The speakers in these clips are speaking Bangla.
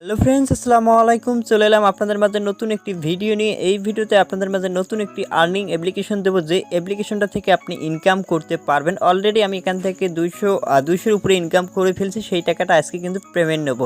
হ্যালো ফ্রেন্ডস, আসসালামু আলাইকুম। চলে এলাম আপনাদের মাঝে নতুন একটি ভিডিও নিয়ে। এই ভিডিওতে আপনাদের মাঝে নতুন একটি আর্নিং অ্যাপ্লিকেশন দেবো, যে অ্যাপ্লিকেশনটা থেকে আপনি ইনকাম করতে পারবেন। অলরেডি আমি এখান থেকে 200-200-এর উপরে ইনকাম করে ফেলছি। সেই টাকাটা আজকে কিন্তু পেমেন্ট নেব।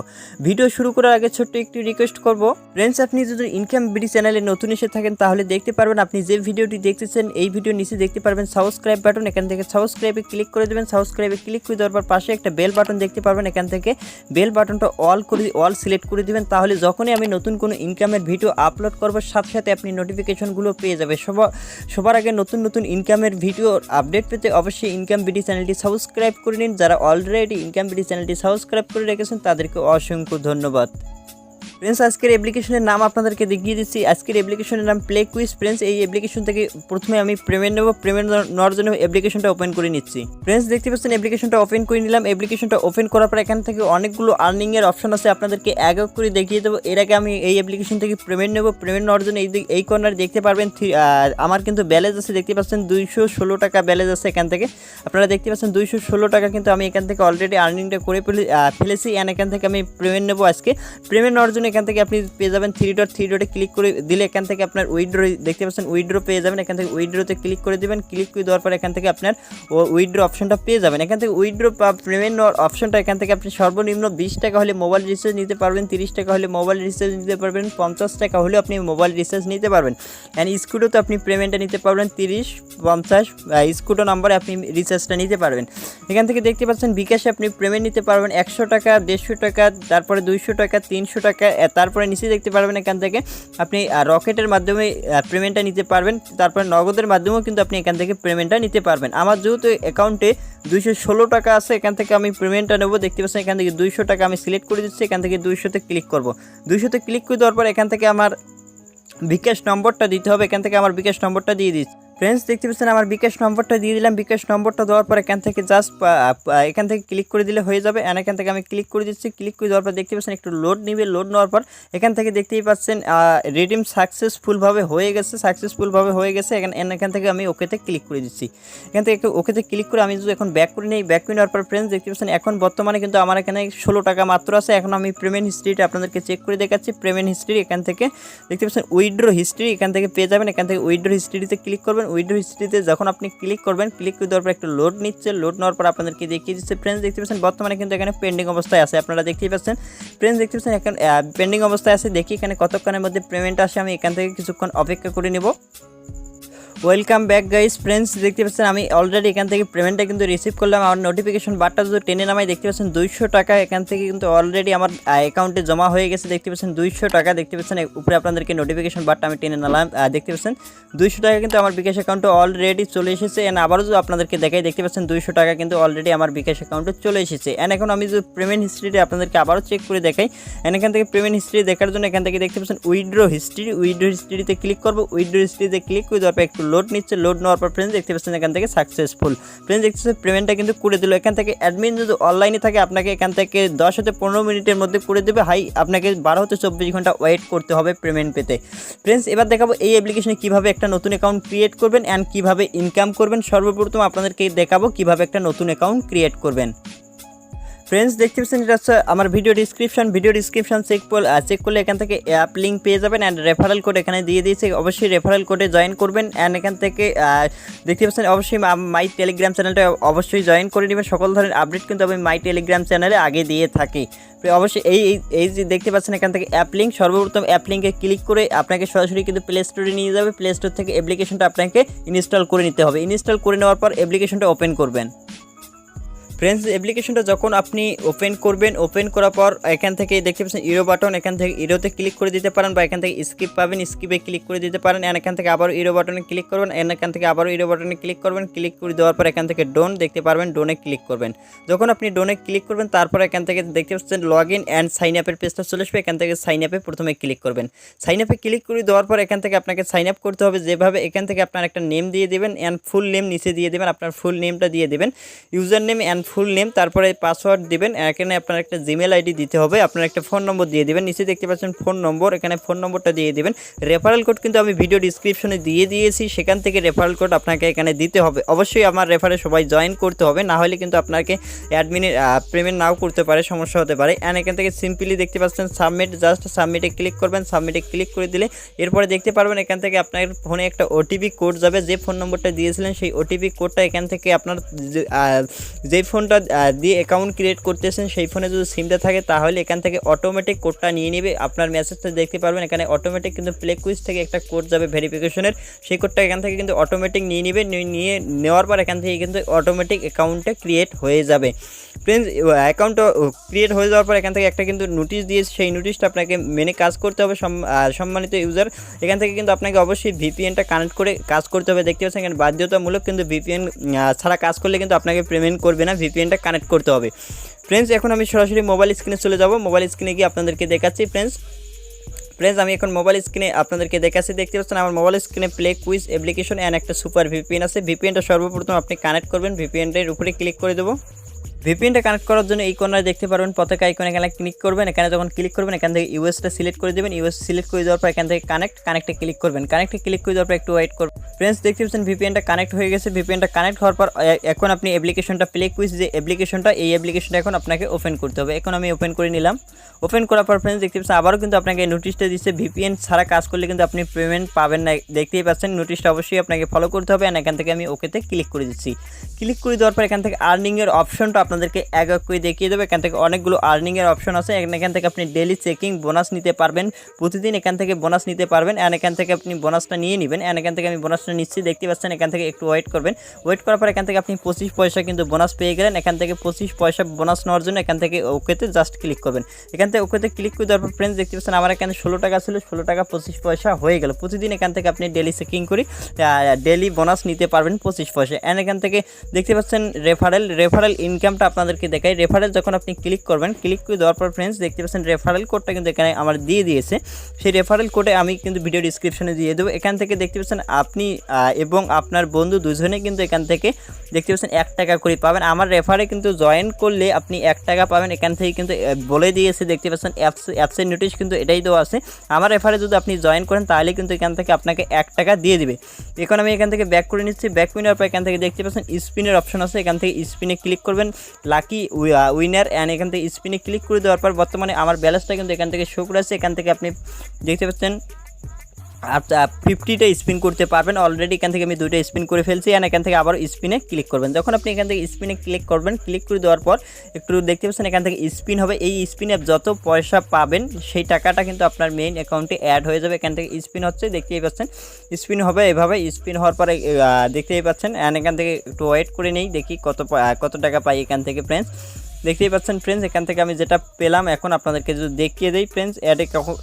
ভিডিও শুরু করার আগে ছোট্ট একটি রিকোয়েস্ট করব, ফ্রেন্ডস, আপনি যদি ইনকাম বিডি চ্যানেলে নতুন এসে থাকেন তাহলে দেখতে পারবেন, আপনি যে ভিডিওটি দেখতেছেন এই ভিডিওর নিচে দেখতে পারবেন সাবস্ক্রাইব বাটন। এখান থেকে সাবস্ক্রাইবে ক্লিক করে দেবেন। সাবস্ক্রাইবে ক্লিক করে দেওয়ার পর পাশে একটা বেল বাটন দেখতে পারবেন। এখান থেকে বেল বাটনটা অল সিলেক্ট করে দিবেন। তাহলে যখনই আমি নতুন কোনো ইনকামের ভিডিও আপলোড করব সাথে সাথে আপনি নোটিফিকেশনগুলো পেয়ে যাবে। সবার আগে নতুন ইনকামের ভিডিও আপডেট পেতে অবশ্যই ইনকাম বিডি চ্যানেলটি সাবস্ক্রাইব করে নিন। যারা অলরেডি ইনকাম বিডি চ্যানেলটি সাবস্ক্রাইব করে রেখেছেন তাদেরকে অসংখ্য ধন্যবাদ। ফ্রেন্ডস, আজকের অ্যাপ্লিকেশনের নাম আপনাদেরকে দেখিয়ে দিচ্ছি। আজকের অ্যাপ্লিকেশনের নাম প্লে কুইজ। ফ্রেন্ডস, এই অ্যাপ্লিকেশন থেকে প্রথমে আমি পেমেন্ট নেব। পেমেন্ট নেওয়ার জন্য অ্যাপ্লিকেশনটা ওপেন করে নিচ্ছি। ফ্রেন্ডস, দেখতে পাচ্ছেন অ্যাপ্লিকেশনটা ওপেন করে নিলাম। অ্যাপ্লিকেশনটা ওপেন করার পর এখান থেকে অনেকগুলো আর্নিংয়ের অপশন আছে, আপনাদেরকে এক এক করে দেখিয়ে দেবো। এর আগে আমি এই অ্যাপ্লিকেশন থেকে পেমেন্ট নেব। পেমেন্ট নেওয়ার জন্য এই কর্নারে দেখতে পারবেন আমার কিন্তু ব্যালেন্স আছে, দেখতে পাচ্ছেন 216 টাকা ব্যালেন্স আছে। এখান থেকে আপনারা দেখতে পাচ্ছেন 216 টাকা কিন্তু আমি এখান থেকে অলরেডি আর্নিংটা করে ফেলেছি। অ্যান্ড এখান থেকে আমি পেমেন্ট নেব। আজকে পেমেন্ট নেওয়ার জন্য এখান থেকে আপনি পেয়ে যাবেন থ্রি ডটে ক্লিক করে দিলে এখান থেকে আপনার উইথড্র দেখতে পাচ্ছেন, উইথড্র পেয়ে যাবেন। এখান থেকে উইথড্রতে ক্লিক করে দিবেন। ক্লিক করে দেওয়ার পর এখান থেকে আপনার উইথড্র অপশনটা পেয়ে যাবেন। এখান থেকে উইথড্র বা পেমেন্ট নেওয়ার অপশনটা এখান থেকে আপনি সর্বনিম্ন 20 টাকা হলে মোবাইল রিচার্জ নিতে পারবেন, 30 টাকা হলে মোবাইল রিচার্জ নিতে পারবেন, 50 টাকা হলেও আপনি মোবাইল রিচার্জ নিতে পারবেন। অ্যান্ড স্কুডোতে আপনি পেমেন্টটা নিতে পারবেন 30-50 স্কুডো নাম্বারে আপনি রিচার্জটা নিতে পারবেন। এখান থেকে দেখতে পাচ্ছেন বিকাশে আপনি পেমেন্ট নিতে পারবেন 100 টাকা, 150 টাকা, তারপরে 200 টাকা, 300 টাকা। তারপরে নিচে দেখতে পারবেন এখান থেকে আপনি রকেটের মাধ্যমে পেমেন্টটা নিতে পারবেন। তারপরে নগদের মাধ্যমেও কিন্তু আপনি এখান থেকে পেমেন্টটা নিতে পারবেন। আমার যেহেতু অ্যাকাউন্টে 216 টাকা আছে, এখান থেকে আমি পেমেন্টটা নেব। দেখতে পাচ্ছেন এখান থেকে 200 টাকা আমি সিলেক্ট করে দিচ্ছি। এখান থেকে 200-তে ক্লিক করব। 200-তে ক্লিক করে দেওয়ার পর এখান থেকে আমার বিকাশ নম্বরটা দিতে হবে। এখান থেকে আমার বিকাশ নম্বরটা দিয়ে দিচ্ছি। ফ্রেন্ডস, দেখতে পাচ্ছেন আমার বিকাশ নম্বরটা দিয়ে দিলাম। বিকাশ নম্বরটা দেওয়ার পর এখান থেকে জাস্ট এখান থেকে ক্লিক করে দিলে হয়ে যাবে। অ্যান্ড এখান থেকে আমি ক্লিক করে দিচ্ছি। ক্লিক করে দেওয়ার পর দেখতে পাচ্ছেন একটু লোড নিবে। লোড নেওয়ার পর এখান থেকে দেখতেই পাচ্ছেন রিডিম সাকসেসফুলভাবে হয়ে গেছে। এখান থেকে আমি ওকেতে ক্লিক করে দিচ্ছি। এখান থেকে একটু ওকেতে ক্লিক করে আমি যদি এখন ব্যাক করে নিই, ব্যাক করে নেওয়ার পর ফ্রেন্ডস দেখতে পাচ্ছেন এখন বর্তমানে কিন্তু আমার এখানে 16 টাকা মাত্র আছে। এখন আমি পেমেন্ট হিস্ট্রিটা আপনাদেরকে চেক করে দেখাচ্ছি। পেমেন্ট হিস্ট্রি এখান থেকে দেখতে পাচ্ছেন উইথড্র হিস্ট্রি এখান থেকে পেয়ে যাবেন। এখান থেকে উইথড্র হিস্ট্রিতে ক্লিক করবেন। উইথড্র হিস্ট্রিতে যখন আপনি ক্লিক করবেন, ক্লিক করে দেওয়ার পর একটু লোড নিচ্ছে। লোড নেওয়ার পর আপনাদেরকে দেখিয়ে দিচ্ছে। ফ্রেন্ডস, দেখতে পাচ্ছেন বর্তমানে কিন্তু এখানে পেন্ডিং অবস্থায় আছে, আপনারা দেখতেই পাচ্ছেন। ফ্রেন্ডস, দেখতে পাচ্ছেন এখন পেন্ডিং অবস্থায় আছে। দেখি এখানে কতক্ষণের মধ্যে পেমেন্ট আসে। আমি এখান থেকে কিছুক্ষণ অপেক্ষা করে নেব। Welcome back guys. ফ্রেন্ডস, দেখতে পাচ্ছেন আমি অলরেডি এখান থেকে পেমেন্টটা কিন্তু রিসিভ করলাম। আমার নোটিফিকেশন বারটা যদি টেনে নামাই দেখতে পাচ্ছেন 200 টাকা এখান থেকে কিন্তু অলরেডি আমার অ্যাকাউন্টে জমা হয়ে গেছে। দেখতে পাচ্ছেন 200 টাকা। দেখতে পাচ্ছেন উপরে আপনাদেরকে নোটিফিকেশন বারটা আমি টেনে নিলাম। দেখতে পাচ্ছেন 200 টাকা কিন্তু আমার বিকাশ অ্যাকাউন্টে অলরেডি চলে এসেছে। অ্যান্ড আবারও যদি আপনাদেরকে দেখাই, দেখতে পাচ্ছেন 200 টাকা কিন্তু অলরেডি আমার বিকাশ অ্যাকাউন্টে চলে এসেছে। অ্যান্ড এখন আমি যদি পেমেন্ট হিস্ট্রিটা আপনাদেরকে আবারও চেক করে দেখাই, অ্যান্ড এখান থেকে পেমেন্ট হিস্ট্রি দেখার জন্য এখান থেকে দেখতে পাচ্ছেন উইথড্র হিস্ট্রিতে ক্লিক করবো। উইথড্র হিস্ট্রিতে ক্লিক করে দেওয়ার পর একটু লোড নিচ্ছে। লোড নেওয়ার পর ফ্রেন্ডস দেখতে পাচ্ছেন এখান থেকে সাকসেসফুল। ফ্রেন্ডস, দেখতে পাচ্ছেন পেমেন্টটা কিন্তু করে দিল। এখান থেকে অ্যাডমিন যদি অনলাইনে থাকে আপনাকে এখান থেকে 10-15 মিনিটের মধ্যে করে দেবে। আপনাকে 12-24 ঘন্টা ওয়েট করতে হবে পেমেন্ট পেতে। ফ্রেন্ডস, এবার দেখাবো এই অ্যাপ্লিকেশনে কীভাবে একটা নতুন অ্যাকাউন্ট ক্রিয়েট করবেন অ্যান্ড কীভাবে ইনকাম করবেন। সর্বপ্রথম আপনাদেরকে দেখাবো কীভাবে একটা নতুন অ্যাকাউন্ট ক্রিয়েট করবেন। ফ্রেন্ডস, দেখতে পাচ্ছেন এটা হচ্ছে আমার ভিডিও ডিসক্রিপশন চেক করলে এখান থেকে অ্যাপ লিঙ্ক পেয়ে যাবেন। অ্যান্ড রেফারেল কোড এখানে দিয়ে দিয়েছে, অবশ্যই রেফারেল কোডে জয়েন করবেন। অ্যান্ড এখান থেকে দেখতে পাচ্ছেন অবশ্যই মাই টেলিগ্রাম চ্যানেলটা অবশ্যই জয়েন করে নেবেন। সকল ধরনের আপডেট কিন্তু আমি মাই টেলিগ্রাম চ্যানেলে আগে দিয়ে থাকি। অবশ্যই এই যে দেখতে পাচ্ছেন এখান থেকে অ্যাপ লিঙ্ক, সর্বপ্রথম অ্যাপ লিঙ্কে ক্লিক করে আপনাকে সরাসরি কিন্তু প্লে স্টোরে নিয়ে যাবে। প্লে স্টোর থেকে অ্যাপ্লিকেশনটা আপনাকে ইনস্টল করে নিতে হবে। ইনস্টল করে নেওয়ার পর অ্যাপ্লিকেশনটা ওপেন করবেন। ফ্রেন্ডস, অ্যাপ্লিকেশনটা যখন আপনি ওপেন করবেন, ওপেন করার পর এখান থেকে দেখতে পাচ্ছেন ইরো বাটন, এখান থেকে ইরোতে ক্লিক করে দিতে পারেন বা এখান থেকে স্কিপ পাবেন, স্কিপে ক্লিক করে দিতে পারেন। অ্যান্ড এখান থেকে আবারও ইরো বাটনে ক্লিক করবেন। অ্যান্ড এখান থেকে আবারও ইরো বাটনে ক্লিক করবেন। ক্লিক করে দেওয়ার পর এখান থেকে ডোন দেখতে পারবেন, ডোনে ক্লিক করবেন। যখন আপনি ডোনে ক্লিক করবেন তারপর এখান থেকে দেখতে পাচ্ছেন লগ ইন অ্যান্ড সাইন আপের পেজটা চলে আসবে। এখান থেকে সাইন আপে প্রথমে ক্লিক করবেন। সাইন আপে ক্লিক করে দেওয়ার পর এখান থেকে আপনাকে সাইন আপ করতে হবে যেভাবে। এখান থেকে আপনার একটা নেম দিয়ে দেবেন অ্যান্ড ফুল নেম নিচে দিয়ে দেবেন, আপনার ফুল নেমটা দিয়ে দেবেন। User name and full name, তারপরে পাসওয়ার্ড দিবেন। এখানে আপনার একটা জিমেল আইডি দিতে হবে, আপনার একটা ফোন নম্বর দিয়ে দিবেন। নিচে দেখতে পাচ্ছেন ফোন নম্বর, এখানে ফোন নম্বরটা দিয়ে দিবেন। রেফারেল কোড কিন্তু আমি ভিডিও ডিসক্রিপশনে দিয়ে দিয়েছি, সেখান থেকে রেফারেল কোড আপনাকে এখানে দিতে হবে। অবশ্যই আমার রেফারে সবাই জয়েন করতে হবে, না হলে কিন্তু আপনাকে অ্যাডমিনের পেমেন্ট নাও করতে পারে, সমস্যা হতে পারে। অ্যান্ড এখান থেকে সিম্পলি দেখতে পাচ্ছেন সাবমিট, জাস্ট সাবমিটে ক্লিক করবেন। সাবমিটে ক্লিক করে দিলে এরপরে দেখতে পারবেন এখান থেকে আপনার ফোনে একটা ওটিপি কোড যাবে। যে ফোন নম্বরটা দিয়েছিলেন সেই ওটিপি কোডটা এখান থেকে আপনার যেই ফোনটা দিয়ে অ্যাকাউন্ট ক্রিয়েট করতেছেন সেই ফোনে যদি সিমটা থাকে তাহলে এখান থেকে অটোমেটিক কোডটা নিয়ে নেবে। আপনার মেসেজটা দেখতে পারবেন এখানে অটোমেটিক কিন্তু প্লে কুইজ থেকে একটা কোড যাবে ভেরিফিকেশনের, সেই কোডটা এখান থেকে কিন্তু অটোমেটিক নিয়ে নেবে। নিয়ে নেওয়ার পর এখান থেকে কিন্তু অটোমেটিক অ্যাকাউন্টটা ক্রিয়েট হয়ে যাবে। ফ্রেন্ডস, অ্যাকাউন্ট ক্রিয়েট হয়ে যাওয়ার পর এখান থেকে একটা কিন্তু নোটিশ দিয়েছে, সেই নোটিশটা আপনাকে মেনে কাজ করতে হবে। সম্মানিত ইউজার, এখান থেকে কিন্তু আপনাকে অবশ্যই ভিপিএনটা কানেক্ট করে কাজ করতে হবে। দেখতে পাচ্ছেন এখানে বাধ্যতামূলক, কিন্তু ভিপিএন ছাড়া কাজ করলে কিন্তু আপনাকে পেমেন্ট করবে না, ভিপিএনটা কানেক্ট করতে হবে। ফ্রেন্ডস, এখন আমি সরাসরি মোবাইল স্ক্রিনে চলে যাব। মোবাইল স্ক্রিনে গিয়ে আপনাদেরকে দেখাচ্ছি। ফ্রেন্ডস, আমি এখন মোবাইল স্ক্রিনে আপনাদেরকে দেখাচ্ছি। দেখতে পাচ্ছেন আমার মোবাইল স্ক্রিনে প্লে কুইজ অ্যাপ্লিকেশন অ্যান্ড একটা সুপার ভিপিএন আছে। ভিপিএনটা সর্বপ্রথম আপনি কানেক্ট করবেন, ভিপিএনটার উপরে ক্লিক করে দেবো। ভিপিএনটা কানেক্ট করার জন্য এই কর্নারে দেখতে পারবেন পতাকা আইকন, এখানে ক্লিক করবেন। এখানে যখন ক্লিক করবেন এখান থেকে ইউএসটা সিলেক্ট করে দেবেন। ইউএস সিলেক্ট করে দেওয়ার পর এখান থেকে কানেক্টে ক্লিক করবেন। কানেক্টে ক্লিক করে দেওয়ার পর একটু ওয়েট করবেন। ফ্রেন্ডস, দেখতে পাচ্ছেন ভিপিএনটা কানেক্ট হয়ে গেছে। ভিপিএনটা কানেক্ট হওয়ার পর এখন আপনি অ্যাপ্লিকেশনটা প্লে কুইজ যে অ্যাপ্লিকেশনটা, এই অ্যাপ্লিকেশনটা এখন আপনাকে ওপেন করতে হবে। এখন আমি ওপেন করে নিলাম। ওপেন করার পর ফ্রেন্ডস দেখতে পাচ্ছেন আবারও কিন্তু আপনাকে নোটিশটা দিচ্ছে, ভিপিএন ছাড়া কাজ করলে কিন্তু আপনি পেমেন্ট পাবেন না। দেখতেই পাচ্ছেন নোটিশটা অবশ্যই আপনাকে ফলো করতে হবে। এখান থেকে আমি ওকেতে ক্লিক করে দিচ্ছি। ক্লিক করে দেওয়ার পর এখান থেকে আর্নিংয়ের অপশনটা আপনাদেরকে এক এক করে দেখিয়ে দেবে। এখান থেকে অনেকগুলো আর্নিংয়ের অপশন আছে। এখান থেকে আপনি ডেলি চেকিং বোনাস নিতে পারবেন, প্রতিদিন এখান থেকে বোনাস নিতে পারবেন। এখান থেকে আপনি বোনাসটা নিয়ে নেবেন। এখান থেকে আমি বোনাসটা নিচ্ছি, দেখতে পাচ্ছেন। এখান থেকে একটু ওয়েট করবেন। ওয়েট করার পর এখান থেকে আপনি 25 পয়সা কিন্তু বোনাস পেয়ে গেলেন। এখান থেকে 25 পয়সা বোনাস নেওয়ার জন্য এখান থেকে ওকেতে জাস্ট ক্লিক করবেন। এখান থেকে ওকেতে ক্লিক করে দেওয়ার পর ফ্রেন্ডস দেখতে পাচ্ছেন আমার এখানে 16 টাকা ছিল, 16 টাকা 25 পয়সা হয়ে গেল। প্রতিদিন এখান থেকে আপনি ডেলি চেকিং করে ডেলি বোনাস নিতে পারবেন 25 পয়সা। এখান থেকে দেখতে পাচ্ছেন রেফারেল ইনকামটা আপনাদেরকে দেখাই। রেফারেল যখন আপনি ক্লিক করবেন, ক্লিক করে দেওয়ার পর ফ্রেন্ডস দেখতে পাচ্ছেন রেফারেল কোডটা কিন্তু এখানে আমার দিয়ে দিয়েছে। সেই রেফারেল কোডে আমি কিন্তু ভিডিও ডিসক্রিপশনে দিয়ে দেবো। এখান থেকে দেখতে পাচ্ছেন আপনি এবং আপনার বন্ধু দুজনে কিন্তু এখান থেকে দেখতে পাচ্ছেন 1 টাকা করে পাবেন। আমার রেফারে কিন্তু জয়েন করলে আপনি 1 টাকা পাবেন। এখান থেকে কিন্তু বলে দিয়েছে, দেখতে পাচ্ছেন অ্যাপসের নোটিশ কিন্তু এটাই দেওয়া আছে। আমার রেফারে যদি আপনি জয়েন করেন তাহলে কিন্তু এখান থেকে আপনাকে 1 টাকা দিয়ে দিবে। এখন আমি এখান থেকে ব্যাক করে নিচ্ছি। ব্যাক করে নেওয়ার পর এখান থেকে দেখতে পাচ্ছেন স্পিনের অপশন আছে। এখান থেকে স্পিনে ক্লিক করবেন, লাকি উইনার। এখান থেকে স্পিনে ক্লিক করে দেওয়ার পর বর্তমানে আমার ব্যালেন্সটা কিন্তু এখান থেকে শো করে আছে। এখান থেকে আপনি দেখতে পাচ্ছেন 50টা স্পিন করতে পারবেন। অলরেডি এখান থেকে আমি 2টা স্পিন করে ফেলছি। এখান থেকে আবার স্পিনে ক্লিক করবেন। যখন আপনি এখান থেকে স্পিনে ক্লিক করবেন, ক্লিক করে দেওয়ার পর একটু দেখতে পাচ্ছেন এখান থেকে স্পিন হবে। এই স্পিনে যত পয়সা পাবেন সেই টাকাটা কিন্তু আপনার মেইন অ্যাকাউন্টে অ্যাড হয়ে যাবে। এখান থেকে স্পিন হচ্ছে, দেখতেই পাচ্ছেন স্পিন হবে এভাবে। স্পিন হওয়ার পরে দেখতেই পাচ্ছেন। এখান থেকে একটু ওয়েট করে নেই, দেখি কত টাকা পাই এখান থেকে। ফ্রেন্ডস দেখতেই পাচ্ছেন ফ্রেন্ডস, এখান থেকে আমি যেটা পেলাম এখন আপনাদেরকে যদি দেখিয়ে দিই। ফ্রেন্ডস,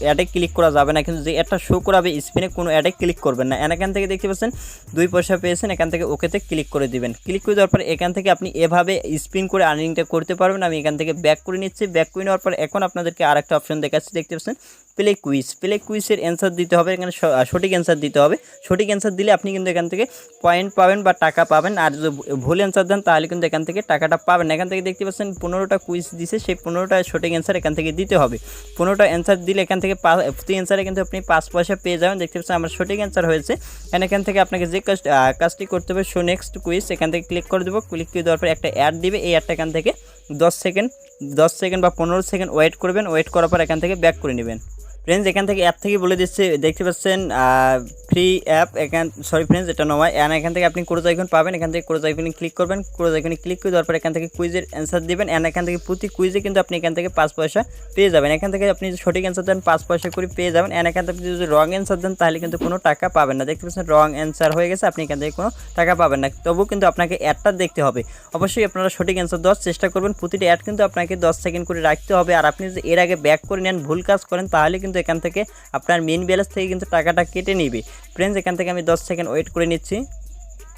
অ্যাডে ক্লিক করা যাবে না, কিন্তু যে অ্যাডটা শো করাবে স্পিনে কোনো অ্যাডে ক্লিক করবেন না। এখান থেকে দেখতে পাচ্ছেন 2 পয়সা পেয়েছেন। এখান থেকে ওকেতে ক্লিক করে দিবেন। ক্লিক করে দেওয়ার পর এখান থেকে আপনি এভাবে স্পিন করে আর্নিংটা করতে পারবেন। আমি এখান থেকে ব্যাক করে নিচ্ছি। ব্যাক করে নেওয়ার পর এখন আপনাদেরকে আরেকটা অপশন দেখাচ্ছি, দেখতে পাচ্ছেন প্লে কুইজের অ্যান্সার দিতে হবে। এখানে সঠিক অ্যান্সার দিতে হবে। সঠিক অ্যান্সার দিলে আপনি কিন্তু এখান থেকে পয়েন্ট পাবেন বা টাকা পাবেন। আর যদি ভুল অ্যান্সার দেন তাহলে কিন্তু এখান থেকে টাকাটা পাবেন না। এখান থেকে দেখতে পাচ্ছেন 15টা কুইজ দিছে, সেই 15টা সঠিক অ্যান্সার এখান থেকে দিতে হবে। 15টা অ্যান্সার দিলে এখান থেকে প্রতি অ্যান্সারে কিন্তু আপনি 5 পয়সা পেয়ে যাবেন। দেখতে পাচ্ছেন আমার সঠিক অ্যান্সার হয়েছে। এখান থেকে আপনাকে যে কাজটি করতে হবে, শো নেক্সট কুইজ, এখান থেকে ক্লিক করে দেবো। ক্লিক করে দেওয়ার পর একটা অ্যাড দিবে। এই অ্যাডটা এখান থেকে 10 সেকেন্ড বা 15 সেকেন্ড ওয়েট করবেন। ওয়েট করার পর এখান থেকে ব্যাক করে নেবেন। ফ্রেন্ডস, এখান থেকে অ্যাপ থেকে বলে দিচ্ছে, দেখতে পাচ্ছেন ফ্রি অ্যাপ। ফ্রেন্ডস, এটা নয়। এখান থেকে আপনি ক্রোজ আইকন পাবেন। এখান থেকে ক্রোজ আইকনে ক্লিক করবেন। ক্রোজ আইকনে ক্লিক করে দেওয়ার পর এখান থেকে কুইজের অ্যান্সার দিবেন। এখান থেকে প্রতি কুইজে কিন্তু আপনি এখান থেকে 5 পয়সা পেয়ে যাবেন। এখান থেকে আপনি যদি সঠিক অ্যান্সার দেন 5 পয়সা করে পেয়ে যাবেন। এখান থেকে আপনি যদি রং অ্যান্সার দেন তাহলে কিন্তু কোনো টাকা পাবেন না। দেখতে পাচ্ছেন রং অ্যান্সার হয়ে গেছে, আপনি এখান থেকে কোনো টাকা পাবেন না। তবুও কিন্তু আপনাকে অ্যাডটা দেখতে হবে। অবশ্যই আপনারা সঠিক অ্যান্সার দেওয়ার চেষ্টা করবেন। প্রতিটি অ্যাড কিন্তু আপনাকে 10 সেকেন্ড করে রাখতে হবে। আর আপনি যদি এর আগে ব্যাক করে নেন, ভুল কাজ করেন, তাহলে কিন্তু এখান থেকে আপনার মেইন ব্যালেন্স থেকে কিন্তু টাকাটা কেটে নেবে। ফ্রেন্ডস, এখান থেকে আমি 10 সেকেন্ড ওয়েট করে নিচ্ছি।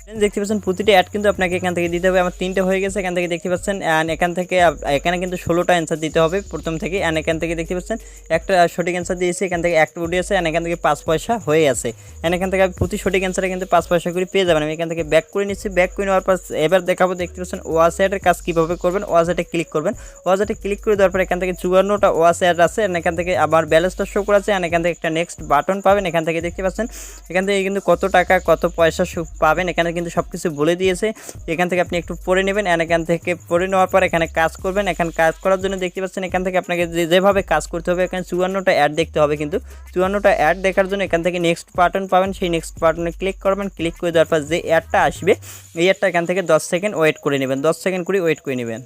দেখতে পাচ্ছেন প্রতিটা অ্যাড কিন্তু আপনাকে এখান থেকে দিতে হবে। আমার 3টে হয়ে গেছে এখান থেকে দেখতে পাচ্ছেন। অ্যান্ড এখান থেকে এখানে কিন্তু 16টা অ্যান্সার দিতে হবে প্রথম থেকে। অ্যান্ড এখান থেকে দেখতে পাচ্ছেন একটা সঠিক অ্যান্সার দিয়েছে, এখান থেকে একটা উঠে আছে। অ্যান্ড এখান থেকে 5 পয়সা হয়ে আছে। অ্যান্ড এখান থেকে প্রতি সঠিক অ্যান্সারে কিন্তু 5 পয়সা করে পেয়ে যাবেন। আমি এখান থেকে ব্যাক করে নিচ্ছি। ব্যাক করে নেওয়ার পর এবার দেখাবো, দেখতে পাচ্ছেন ওয়াচ অ্যাডের কাজ কীভাবে করবেন। ওয়াচ অ্যাডে ক্লিক করবেন। ওয়াচ অ্যাডে ক্লিক করে দেওয়ার পর এখান থেকে 54টা ওয়াচ অ্যাড আছে। অ্যান্ড এখান থেকে আবার ব্যালেন্সটা শো করেছে। অ্যান্ড এখান থেকে একটা নেক্সট বাটন পাবেন। এখান থেকে দেখতে পাচ্ছেন এখান থেকে কিন্তু কত টাকা কত পয়সা পাবেন, এখানে কিন্তু সব কিছু বলে দিয়েছে। এখান থেকে আপনি একটু পড়ে নেবেন। অ্যান্ড এখান থেকে পড়ে নেওয়ার পর এখানে কাজ করবেন। এখানে কাজ করার জন্য দেখতে পাচ্ছেন এখান থেকে আপনাকে যেভাবে কাজ করতে হবে, এখানে 54টা অ্যাড দেখতে হবে। কিন্তু 54টা অ্যাড দেখার জন্য এখান থেকে নেক্সট বাটন পাবেন। সেই নেক্সট বাটনে ক্লিক করবেন। ক্লিক করে দেওয়ার পর যে অ্যাডটা আসবে এই অ্যাডটা এখান থেকে 10 সেকেন্ড ওয়েট করে নেবেন। 10 সেকেন্ড করে ওয়েট করে নেবেন।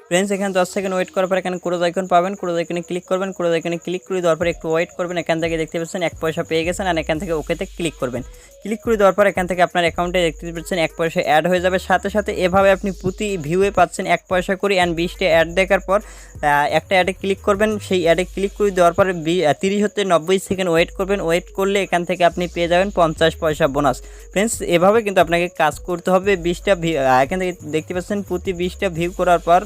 ফ্রেন্ডস এখানে 10 সেকেন্ড ওয়েট করার পর এখানে ক্রোজ আইকন পাবেন। ক্রোজ আইকনে ক্লিক করবেন। ক্রোজ আইকনে ক্লিক করে দেওয়ার পর একটু ওয়েট করবেন। এখান থেকে দেখতে পাচ্ছেন 1 পয়সা পেয়ে গেছেন। আর এখান থেকে ওকেতে ক্লিক করবেন। ক্লিক করে দেওয়ার পর এখান থেকে আপনার অ্যাকাউন্টে দেখতে পাচ্ছেন 1 পয়সা অ্যাড হয়ে যাবে। সাথে সাথে এভাবে আপনি প্রতি ভিউয়ে পাচ্ছেন 1 পয়সা করে। অ্যান্ড 20টা অ্যাড দেখার পর একটা অ্যাডে ক্লিক করবেন। সেই অ্যাডে ক্লিক করে দেওয়ার পর 30 হতে 90 সেকেন্ড ওয়েট করবেন। ওয়েট করলে এখান থেকে আপনি পেয়ে যাবেন 50 পয়সা বোনাস। ফ্রেন্ডস এভাবে কিন্তু আপনাকে কাজ করতে হবে। 20টা ভিউ এখান থেকে দেখতে পাচ্ছেন প্রতি 20টা ভিউ করার পর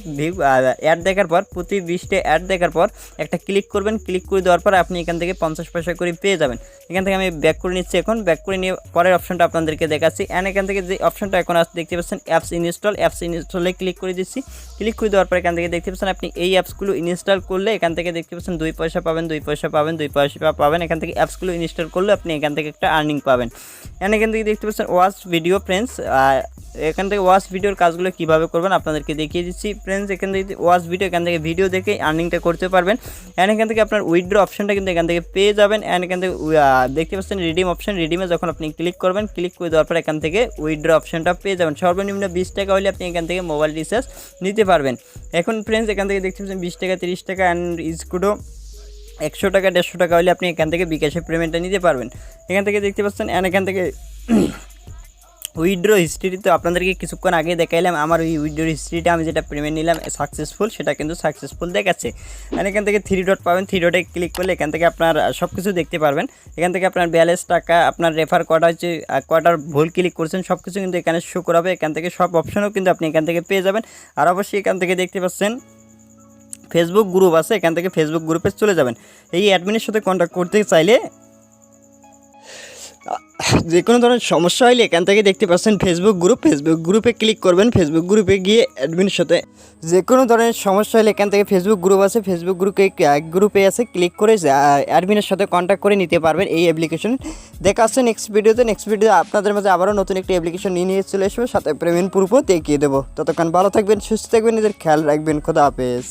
অ্যাড দেখার পর প্রতি 20টা অ্যাড দেখার পর একটা ক্লিক করবেন। ক্লিক করে দেওয়ার পর আপনি এখান থেকে 50 পয়সা করে পেয়ে যাবেন। এখান থেকে আমি ব্যাক করে নিচ্ছি। এখন ব্যাক করে নিয়ে পরের অপশনটা আপনাদেরকে দেখাচ্ছি। অ্যান্ড এখান থেকে যে অপশনটা এখন আসছে দেখতে পাচ্ছেন অ্যাপস ইনস্টলে ক্লিক করে দিচ্ছি। ক্লিক করে দেওয়ার পর এখান থেকে দেখতে পাচ্ছেন আপনি এই অ্যাপসগুলো ইনস্টল করলে এখান থেকে দেখতে পাচ্ছেন 2 পয়সা পাবেন, 2 পয়সা পাবেন, 2 পয়সা পাবেন। এখান থেকে অ্যাপসগুলো ইনস্টল করলে আপনি এখান থেকে একটা আর্নিং পাবেন। অ্যান্ড এখান থেকে দেখতে পাচ্ছেন ওয়াচ ভিডিও। ফ্রেন্ডস এখান থেকে ওয়াচ ভিডিওর কাজগুলো কীভাবে করবেন আপনাদেরকে দেখিয়ে দিচ্ছি। ফ্রেন্ডস এখান থেকে ওয়াচ ভিডিও এখান থেকে ভিডিও দেখে আর্নিংটা করতে পারবেন। অ্যান্ড এখান থেকে আপনার উইথড্র অপশনটা কিন্তু এখান থেকে পেয়ে যাবেন। অ্যান্ড এখান থেকে দেখতে পাচ্ছেন রিডিম অপশন। রিডিমে যখন আপনি ক্লিক করবেন, ক্লিক করে দেওয়ার পর এখান থেকে উইথড্র অপশনটা পেয়ে যাবেন। সর্বনিম্ন 20 টাকা হলে আপনি এখান থেকে মোবাইল রিচার্জ নিতে পারবেন। এখন ফ্রেন্ডস এখান থেকে দেখতে পাচ্ছেন 20 টাকা, 30 টাকা অ্যান্ড ইস্কুডো 100 টাকা, 150 টাকা হলে আপনি এখান থেকে বিকাশে পেমেন্টটা নিতে পারবেন। এখান থেকে দেখতে পাচ্ছেন। অ্যান্ড এখান থেকে উইথড্র হিস্ট্রি তো আপনাদেরকে কিছুক্ষণ আগে দেখাইলাম। আমার ওই উইথড্র হিস্ট্রিটা আমি যেটা পেমেন্ট নিলাম সাকসেসফুল, সেটা কিন্তু সাকসেসফুল দেখাচ্ছে। আর এখান থেকে 3 ডট পাবেন। 3 ডটে ক্লিক করলে এখান থেকে আপনার সব কিছু দেখতে পারবেন। এখান থেকে আপনার ব্যালেন্স, টাকা, আপনার রেফার কটা হচ্ছে, কটার ভুল ক্লিক করছেন সব কিছু কিন্তু এখানে শো করাবে। এখান থেকে সব অপশনও কিন্তু আপনি এখান থেকে পেয়ে যাবেন। আর অবশ্যই এখান থেকে দেখতে পাচ্ছেন ফেসবুক গ্রুপ আছে। এখান থেকে ফেসবুক গ্রুপে চলে যাবেন। এই অ্যাডমিনের সাথে কন্ট্যাক্ট করতে চাইলে যে কোনো ধরনের সমস্যা হলে এখান থেকে দেখতে পাচ্ছেন ফেসবুক গ্রুপে ক্লিক করবেন। ফেসবুক গ্রুপে গিয়ে অ্যাডমিনের সাথে যে কোনো ধরনের সমস্যা হলে এখান থেকে ফেসবুক গ্রুপ আছে, ফেসবুক গ্রুপে আছে, ক্লিক করে অ্যাডমিনের সাথে কন্ট্যাক্ট করে নিতে পারবেন এই অ্যাপ্লিকেশন। দেখা আসছে নেক্সট ভিডিওতে আপনাদের মাঝে আবারও নতুন একটি অ্যাপ্লিকেশন নিয়ে চলে আসবো, সাথে পেমেন্ট প্রুফও দেখিয়ে দেবো। ততক্ষণ ভালো থাকবেন, সুস্থ থাকবেন, নিজের খেয়াল রাখবেন। খোদা হাফেজ।